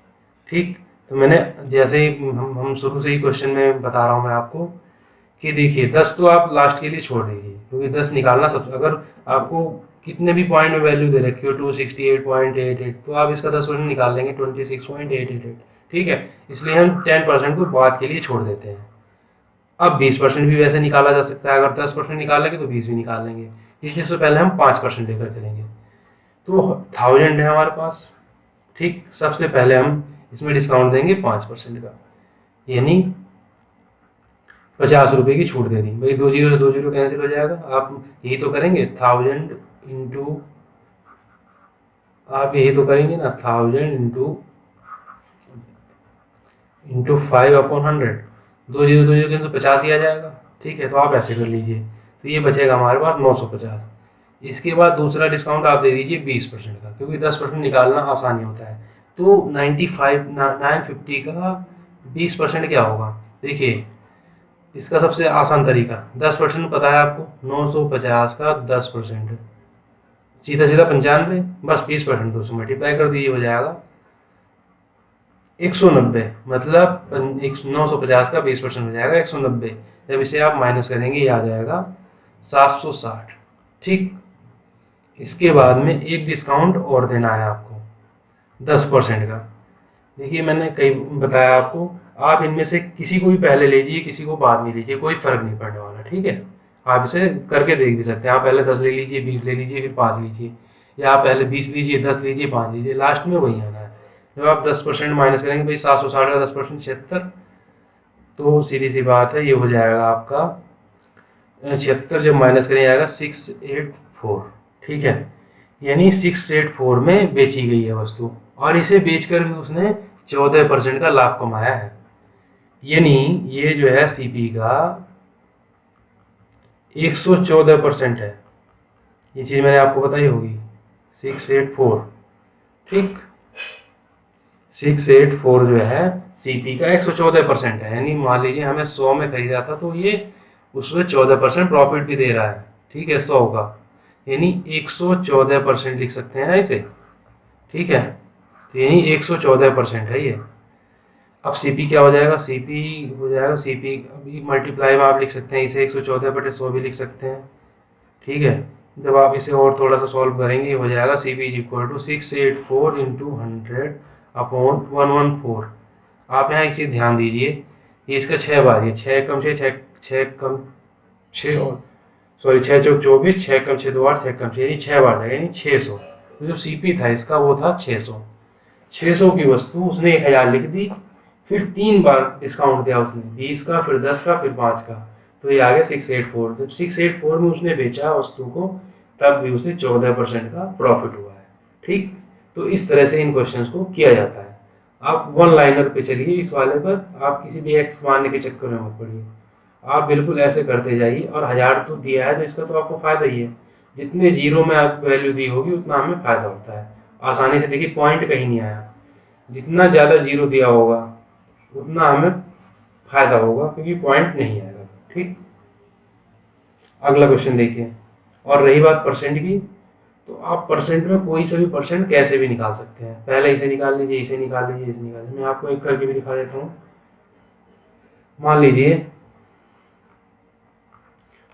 ठीक। तो मैंने जैसे ही हम शुरू से ही क्वेश्चन में बता रहा हूँ मैं आपको कि देखिए 10 तो आप लास्ट के लिए छोड़ दीजिए, क्योंकि 10 निकालना सबसे, अगर आपको कितने भी पॉइंट में वैल्यू दे रखी हो 268.88, तो आप इसका 10% निकाल लेंगे 26.888, ठीक है। इसलिए हम 10% को बाद के लिए छोड़ देते हैं। अब 20% भी वैसे निकाला जा सकता है, अगर 10% निकालेंगे तो 20 भी निकाल लेंगे, इसलिए सबसे पहले हम 5% लेकर चलेंगे। तो 1000 है हमारे पास, ठीक। सबसे पहले हम इसमें डिस्काउंट देंगे 5% का, यानी 50 रुपये की छूट दे दी भाई। 2 जीरो से 2 जीरो कैंसिल हो जाएगा। आप यही तो करेंगे 1000 इंटू, आप यही तो करेंगे ना 1000 इंटू 5/100, 2 जीरो 2 जीरो कैंसिल 50 ही आ जाएगा, ठीक है। तो आप ऐसे कर लीजिए, तो ये बचेगा हमारे पास 950। इसके बाद दूसरा डिस्काउंट आप दे दीजिए 20% का, क्योंकि 10% निकालना आसानी होता है। तो 950 का 20% क्या होगा, देखिए इसका सबसे आसान तरीका 10% पता है आपको, 950 का 10%, सीधा सीधा 95, बस 20% 200 मल्टीप्लाई कर दीजिए, हो जाएगा 190। मतलब 950 का 20% हो जाएगा 190। जब इसे आप माइनस करेंगे ये आ जाएगा 760, ठीक। इसके बाद में एक डिस्काउंट और देना है आपको 10% का। देखिए मैंने कई बताया आपको, आप इनमें से किसी को भी पहले लीजिए, किसी को बाद में लीजिए, कोई फर्क नहीं पड़ने वाला, ठीक है। आप इसे करके देख भी सकते हैं, आप पहले 10 ले लीजिए, 20 ले लीजिए, फिर 5 लीजिए, या आप पहले 20 लीजिए, 10 लीजिए, 5 लीजिए, लास्ट में वही आना है। जब आप 10% माइनस करेंगे भाई 760 का 10% 76, तो सीधी सी बात है ये हो जाएगा आपका 76, जब माइनस करें जाएगा 684, ठीक है। यानी 684 में बेची गई है वस्तु, और इसे बेचकर भी उसने 14% का लाभ कमाया है। यानी ये जो है सीपी का 114% है। ये चीज मैंने आपको बताई होगी 684, ठीक। 684 जो है सीपी का 114% है, यानी मान लीजिए हमें 100 में खरीदा था तो ये उसमें 14% प्रॉफिट भी दे रहा है, ठीक है, 100 का, यानी 114% लिख सकते हैं ना इसे, ठीक है। तो यही 114% है ये। अब सीपी क्या हो जाएगा, सीपी हो जाएगा सीपी, अभी मल्टीप्लाई में आप लिख सकते हैं इसे 114/100 भी लिख सकते हैं, ठीक है। जब आप इसे और थोड़ा सा सॉल्व करेंगे हो जाएगा CP is equal to 684 into 100/114। आप यहाँ एक चीज़ ध्यान दीजिए, ये इसका 6 बार, ये 6 कम 6 6 6 कम 6 और सॉरी 6 चौक 24, 6 कम 6 2 8, 6 कम 6, यानी 6 बार जाएगा, यानी 600। तो जो सीपी था इसका वो था 600। 600 की वस्तु उसने 1000 लिख दी, फिर 3 बार डिस्काउंट दिया उसने, 20 का, फिर 10 का, फिर 5 का, तो ये आ गया 684। जब 684 में उसने बेचा वस्तु को तब भी उसे 14% का प्रॉफिट हुआ है, ठीक। तो इस तरह से इन क्वेश्चंस को किया जाता है। आप वन लाइनर पे चलिए इस वाले पर, आप किसी भी एक्स मानने के चक्कर में मत पड़िए, आप बिल्कुल ऐसे करते जाइए। और 1000 तो दिया है तो इसका तो आपको फायदा ही है, जितने जीरो में आप वैल्यू दी होगी उतना हमें फायदा होता है। आसानी से देखिए पॉइंट कहीं नहीं आया, जितना ज़्यादा जीरो दिया होगा उतना हमें फायदा होगा, क्योंकि पॉइंट नहीं आएगा, ठीक। अगला क्वेश्चन देखिए। और रही बात परसेंट की, तो आप परसेंट में कोई सा भी परसेंट कैसे भी निकाल सकते हैं। पहले इसे निकाल लीजिए, इसे निकाल लीजिए, इसे निकाल लीजिए। मैं आपको एक करके भी दिखा देता हूँ। मान लीजिए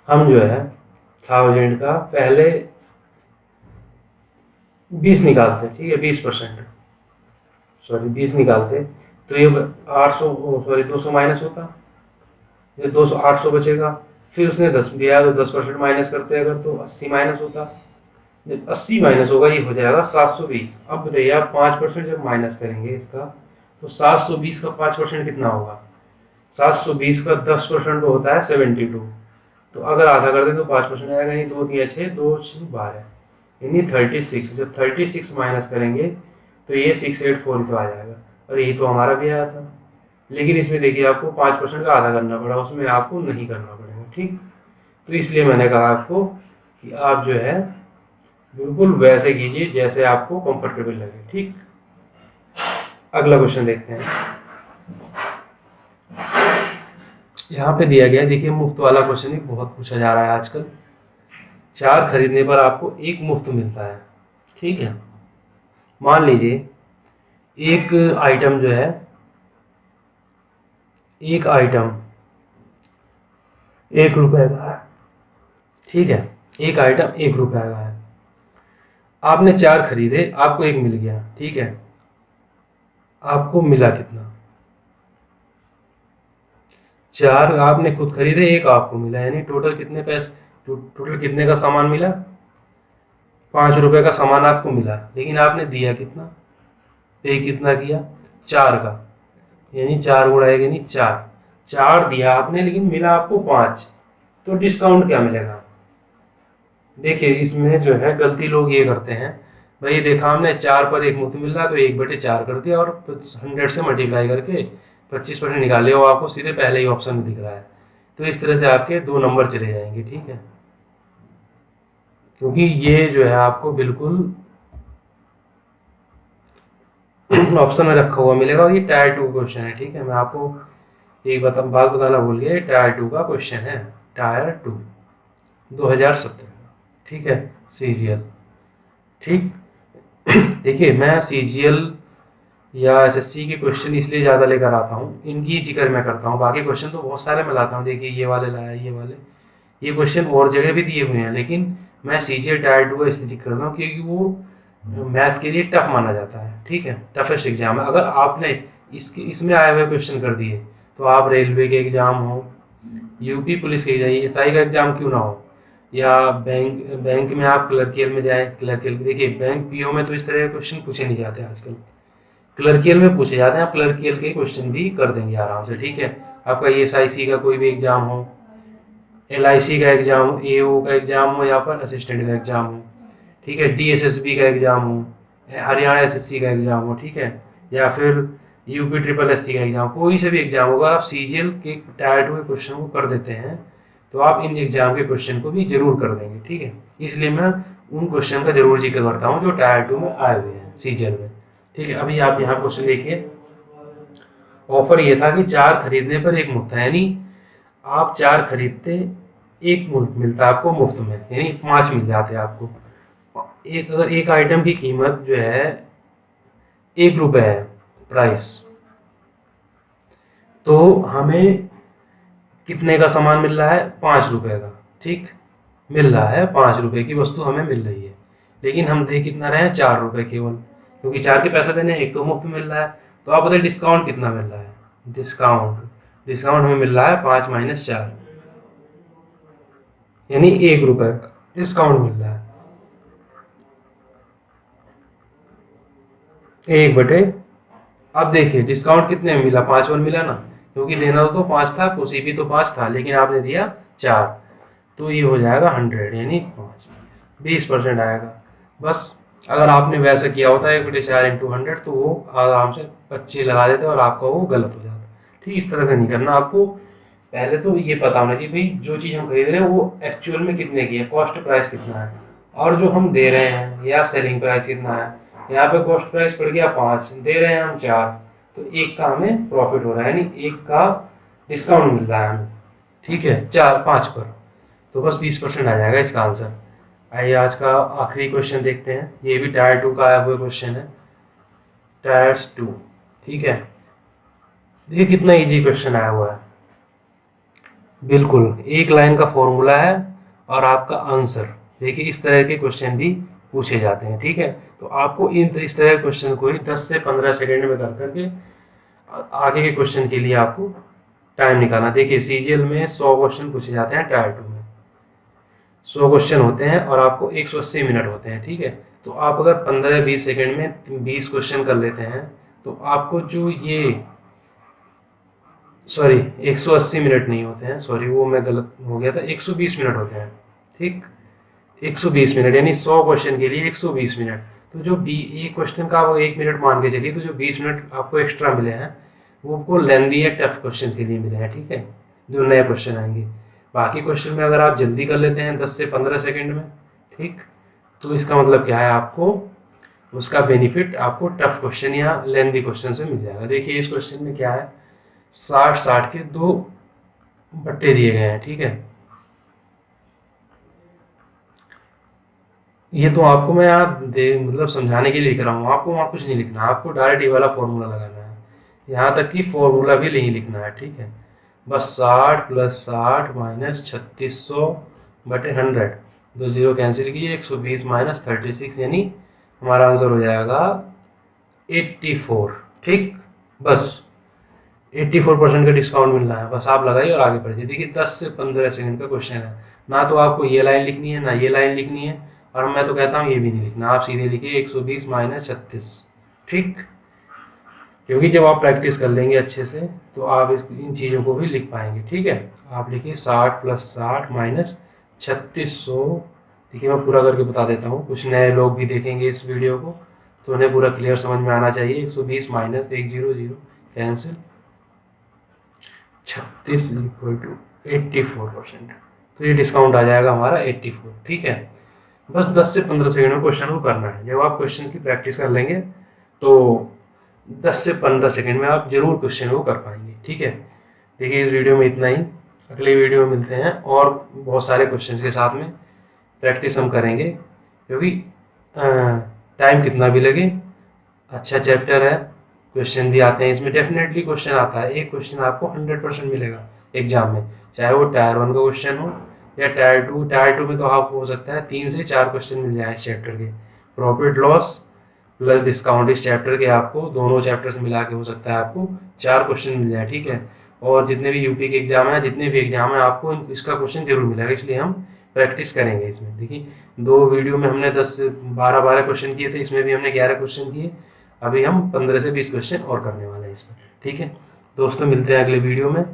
हम जो है 1000 का पहले 20 निकालते हैं, ठीक है, 20%, सॉरी 20 निकालते, तो ये 800 सॉरी 200 माइनस होता, ये 200 800 बचेगा। फिर उसने 10 दिया तो 10% माइनस करते अगर, तो 80 माइनस होता, जब 80 माइनस होगा ये हो जाएगा 720। अब बताइए आप 5% जब माइनस करेंगे इसका, तो 720 का 5% कितना होगा, 720 का 10% तो होता है 72, तो अगर आधा कर दें तो 5% आएगा, यानी 2 दिया 6, 2 6 12, यानी 36। जब 36 माइनस करेंगे तो ये 684 तो आ जाएगा, और यही तो हमारा भी आया था। लेकिन इसमें देखिए आपको 5% का आधा करना पड़ा, उसमें आपको नहीं करना पड़ेगा, ठीक। तो इसलिए मैंने कहा आपको कि आप जो है बिल्कुल वैसे कीजिए जैसे आपको कंफर्टेबल लगे। ठीक, अगला क्वेश्चन देखते हैं। यहाँ पे दिया गया है, देखिए मुफ्त वाला क्वेश्चन ही बहुत पूछा जा रहा है आजकल। 4 खरीदने पर आपको 1 मुफ्त मिलता है। ठीक है, मान लीजिए एक आइटम जो है, एक आइटम 1 रुपए का है। ठीक है, एक आइटम 1 रुपए का है। आपने 4 खरीदे, आपको 1 मिल गया। ठीक है, आपको मिला कितना? 4 आपने खुद खरीदे, 1 आपको मिला, यानी टोटल कितने पैसे, टोटल कितने का सामान मिला? 5 रुपए का सामान आपको मिला, लेकिन आपने दिया कितना? पे कितना किया? 4 का, यानी 4 गुणा 1 यानी 4। 4 दिया आपने, लेकिन मिला आपको 5, तो डिस्काउंट क्या मिलेगा? देखिए इसमें जो है गलती लोग ये करते हैं, भाई देखा हमने 4 पर 1 मुफ्त मिल रहा है तो 1/4 कर दिया और 100 से मल्टीप्लाई करके 25% निकाले, वो आपको सीधे पहले ही ऑप्शन में दिख रहा है। तो इस तरह से आपके 2 नंबर चले जाएंगे। ठीक है, क्योंकि ये जो है आपको बिल्कुल ऑप्शन में रखा हुआ मिलेगा, और ये टायर 2 क्वेश्चन है। ठीक है, मैं आपको एक बात बताना भूल गया, टायर 2 का क्वेश्चन है, टायर 2 2017। ठीक है, सीजीएल। ठीक, देखिए मैं सीजीएल या एसएससी के क्वेश्चन इसलिए ज़्यादा लेकर आता हूँ, इनकी जिक्र मैं करता हूँ, बाकी क्वेश्चन तो बहुत सारे मैं लाता हूँ। देखिए ये वाले लाया, ये वाले, ये क्वेश्चन और जगह भी दिए हुए हैं, लेकिन मैं सीजीएल टायर 2 का इसलिए जिक्र करता हूँ क्योंकि वो मैथ के लिए टफ माना जाता है। ठीक है, टफेस्ट एग्जाम है। अगर आपने इसमें आए हुए क्वेश्चन कर दिए तो आप रेलवे के एग्जाम हो, यूपी पुलिस के एग्जाम, एसआई का एग्जाम क्यों ना हो, या बैंक में आप क्लर्कियल में जाए, क्लर्कियल, देखिए बैंक पीओ में तो इस तरह के क्वेश्चन पूछे नहीं जाते आजकल, क्लर्कियल में पूछे जाते हैं। आप क्लर्कियल के क्वेश्चन भी कर देंगे आराम से। ठीक है, आपका एसआईसी का कोई भी एग्जाम हो, एलआईसी का एग्जाम हो, एओ का एग्जाम हो, या पर असिस्टेंट का एग्जाम हो, ठीक है, डीएसएसबी का एग्जाम हो, हरियाणा एसएससी का एग्जाम हो, ठीक है, या फिर यूपी ट्रिपल एससी का एग्जाम, कोई से भी एग्जाम होगा, आप सीजीएल के टायर 2 के क्वेश्चन को कर देते हैं तो आप इन एग्जाम के क्वेश्चन को भी जरूर कर देंगे। ठीक है, इसलिए मैं उन क्वेश्चन का जरूर जिक्र करता हूँ जो टायर 2 में आए हुए हैं सीजीएल में। ठीक है, अभी आप यहाँ क्वेश्चन देखिए, ऑफर ये था कि 4 खरीदने पर 1 मुफ्त है, यानी आप 4 खरीदते 1 मुफ्त मिलता आपको मुफ्त में, यानी 5 मिल जाते आपको। अगर एक आइटम की कीमत जो है 1 रुपए है प्राइस, तो हमें कितने का सामान मिल रहा है? 5 रुपए का। ठीक, मिल रहा है 5 रुपए की वस्तु हमें मिल रही है, लेकिन हम दे कितना रहे हैं? 4 रुपए केवल, क्योंकि 4 के पैसे देने, 1 तो मुफ्त मिल रहा है। तो आप बताइए डिस्काउंट कितना मिल रहा है? डिस्काउंट हमें मिल रहा है 5 - 4, यानी 1 रुपए का डिस्काउंट मिल रहा है। 1/, अब देखिए डिस्काउंट कितने में मिला? 5 पर मिला ना, क्योंकि देना तो 5 था, उसी भी तो 5 था, लेकिन आपने दिया 4, तो ये हो जाएगा 100, यानी 20% आएगा। बस अगर आपने वैसा किया होता 1/4 × 100 तो वो आराम से 25 लगा देते और आपका वो गलत हो जाता। ठीक, इस तरह से नहीं करना आपको। पहले तो ये पता होना चाहिए भाई जो चीज़ हम खरीद रहे हैं वो एक्चुअल में कितने की है, कॉस्ट प्राइस कितना है, और जो हम दे रहे हैं या सेलिंग प्राइस कितना है। यहाँ पे कॉस्ट प्राइस पड़ गया 5, दे रहे हैं हम 4, तो 1 का हमें प्रॉफिट हो रहा है, यानी 1 का डिस्काउंट मिल रहा है हमें। ठीक है, 5 पर, तो बस 20% आ जाएगा इसका आंसर। आइए आज का आखिरी क्वेश्चन देखते हैं, ये भी टायर 2 का आया हुआ क्वेश्चन है, टायर्स 2। ठीक है, देखिए कितना इजी क्वेश्चन आया हुआ है, बिल्कुल 1 लाइन का फॉर्मूला है और आपका आंसर। देखिए इस तरह के क्वेश्चन भी पूछे जाते हैं। ठीक है, तो आपको इस तरह के क्वेश्चन को ही 10 से 15 सेकेंड में कर करके आगे के क्वेश्चन के लिए आपको टाइम निकालना। देखिए सीजीएल में 100 क्वेश्चन पूछे जाते हैं, टायर 2 में 100 क्वेश्चन होते हैं और आपको 180 मिनट होते हैं। ठीक है, तो आप अगर 15-20 सेकेंड में 20 क्वेश्चन कर लेते हैं तो आपको जो ये 180 मिनट नहीं होते हैं, वो मैं गलत हो गया था, 120 मिनट होते हैं। ठीक, 120 मिनट, यानी 100 क्वेश्चन के लिए 120 मिनट। तो जो एक क्वेश्चन का आप 1 मिनट मान के चलिए, तो जो 20 मिनट आपको एक्स्ट्रा मिले हैं वो आपको लेंदी या टफ क्वेश्चन के लिए मिले हैं। ठीक है, जो नए क्वेश्चन आएंगे बाकी क्वेश्चन में अगर आप जल्दी कर लेते हैं 10 से 15 सेकंड में, ठीक, तो इसका मतलब क्या है, आपको उसका बेनिफिट आपको टफ क्वेश्चन या लेंथी क्वेश्चन से मिल जाएगा। देखिए इस क्वेश्चन में क्या है, 60 के 2 बट्टे दिए गए हैं, ठीक है। ये तो आपको मैं यहाँ मतलब समझाने के लिए लिख रहा हूँ, आपको वहाँ कुछ नहीं लिखना, आपको डायरेक्ट ये वाला फॉर्मूला लगाना है, यहाँ तक कि फॉर्मूला भी नहीं लिखना है, ठीक है। बस 60 + 60 - 3600 बटे 100, 2 0 कैंसिल किए, 120 - 36, यानी हमारा आंसर हो जाएगा 84, ठीक। बस 84% का डिस्काउंट मिल रहा है, बस आप लगाइए और आगे बढ़िए। देखिए 10 से 15 सेकंड का क्वेश्चन है, ना तो आपको ये लाइन लिखनी है ना ये लाइन लिखनी है, और मैं तो कहता हूँ ये भी नहीं लिखना, आप सीधे लिखिए 120 - 36, ठीक। क्योंकि जब आप प्रैक्टिस कर लेंगे अच्छे से तो आप इन चीज़ों को भी लिख पाएंगे, ठीक है। आप लिखिए 60 + 60 - 3600। देखिए मैं पूरा करके बता देता हूँ, कुछ नए लोग भी देखेंगे इस वीडियो को तो उन्हें पूरा क्लियर समझ में आना चाहिए। 120 - 100 कैंसिल, 36 = 84%, तो ये डिस्काउंट आ जाएगा हमारा 84, ठीक है। बस 10 से 15 सेकंड में क्वेश्चन को करना है। जब आप क्वेश्चन की प्रैक्टिस कर लेंगे तो 10 से 15 सेकंड में आप जरूर क्वेश्चन को कर पाएंगे, ठीक है। देखिए इस वीडियो में इतना ही, अगले वीडियो में मिलते हैं और बहुत सारे क्वेश्चन के साथ में प्रैक्टिस हम करेंगे, क्योंकि टाइम कितना भी लगे, अच्छा चैप्टर है, क्वेश्चन भी आते हैं इसमें, डेफिनेटली क्वेश्चन आता है। एक क्वेश्चन आपको 100% मिलेगा एग्जाम में, चाहे वो टायर 1 का क्वेश्चन हो या टायर 2। टायर 2 में तो आपको हो सकता है 3 से 4 क्वेश्चन मिल जाए इस चैप्टर के, प्रॉफिट लॉस प्लस डिस्काउंट इस चैप्टर के, आपको दोनों चैप्टर्स मिला के हो सकता है आपको 4 क्वेश्चन मिल जाए, ठीक है। और जितने भी यूपी के एग्जाम है, जितने भी एग्जाम है, आपको इसका क्वेश्चन जरूर मिलेगा, इसलिए हम प्रैक्टिस करेंगे इसमें। देखिए 2 वीडियो में हमने 10 से 12 क्वेश्चन किए थे, इसमें भी हमने 11 क्वेश्चन किए, अभी हम 15 से 20 क्वेश्चन और करने वाले हैं इसमें, ठीक है दोस्तों। मिलते हैं अगले वीडियो में।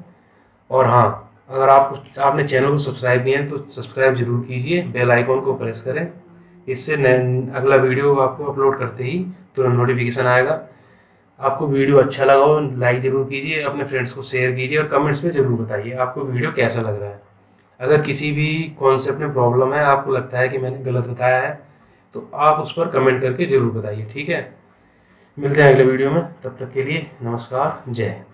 और हाँ, अगर आपने चैनल को सब्सक्राइब किया है तो सब्सक्राइब जरूर कीजिए, बेल आइकॉन को प्रेस करें, इससे अगला वीडियो आपको अपलोड करते ही तुरंत नोटिफिकेशन आएगा। आपको वीडियो अच्छा लगा हो लाइक जरूर कीजिए, अपने फ्रेंड्स को शेयर कीजिए और कमेंट्स में जरूर बताइए आपको वीडियो कैसा लग रहा है। अगर किसी भी कॉन्सेप्ट में प्रॉब्लम है, आपको लगता है कि मैंने गलत बताया है, तो आप उस पर कमेंट करके जरूर बताइए, ठीक है। मिलते हैं अगले वीडियो में, तब तक के लिए नमस्कार, जय हिंद।